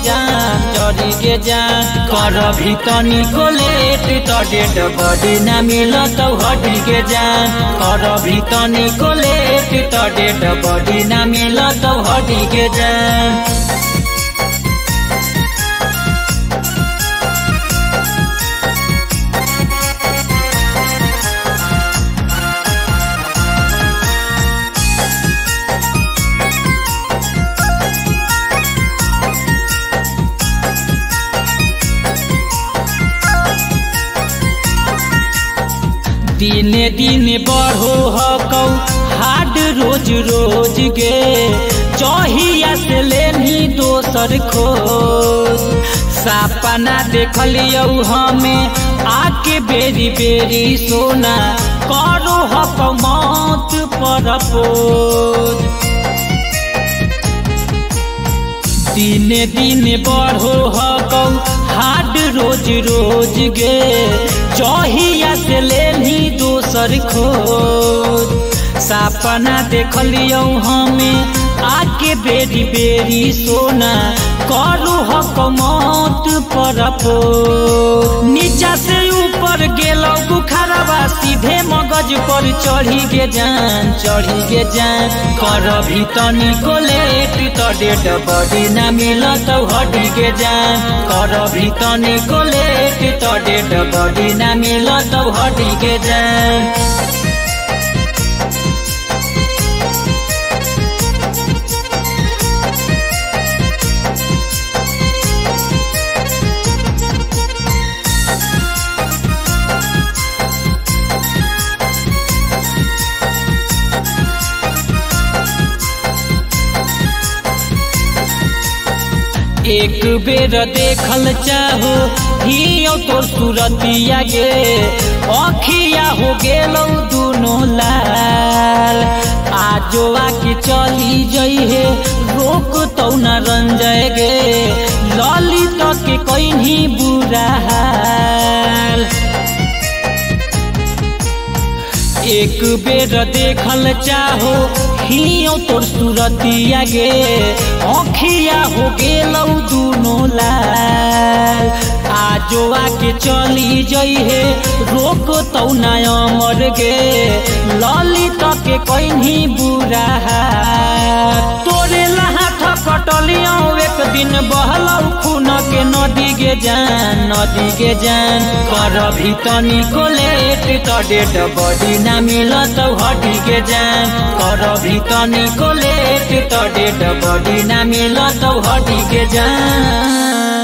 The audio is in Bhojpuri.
जान चढ़ी गे जान कर भी तनिको लेट तो डेड बॉडी ना मिलत हटी गे जान कर भी तनिको लेट तो डेड बॉडी ना मिलत हटी गे जान। दिने दिने बढ़ो हकौ हाड रोज रोज गे चहिया से लेनी दोसर खोज सपना देखलियौ हमें आके बेरी बेरी सोना करो हकौ मौत पर पोज दिने दिने बढ़ो हकौ हाड रोज रोज गे चहिया से लेनी दोसर खोज सपना देखलियौ हमें आके बेरी बेरी सोना करू हक मौत पर नीचा से ऊपर गेलौ बुखारवा सीधे मगज पर चढ़ी गे जान कर भी तनिको लेट तो डेड बॉडी ना मिलत हटी गे जान कर भी तनिको लेट तो डेड बॉडी ना मिलत हटी गे जान। एक बेर देखल चाहो हियो तोर सूरतिया गे अखिया हो गेलौ दुनो लाल आजो आके चली जइहे रोक तो न रंजय गे ललित के कहीं बुरा हाल एक बेर देखल चाहो हियो तोर सूरतिया गे अखिया हो गेलौ दुनो लाल आजो आके चली जइहे रोक तो ना अमर गे ललित के कहीं बुरा हाल तोरे हाथ कटलियौ एक दिन बहलौ खून के नदी गे जान कर भी तनिको लेट तो डेड बॉडी ना मिलत हटी गे जान कर भी तनिको लेट तो डेड बॉडी ना मिलत हटी गे जान।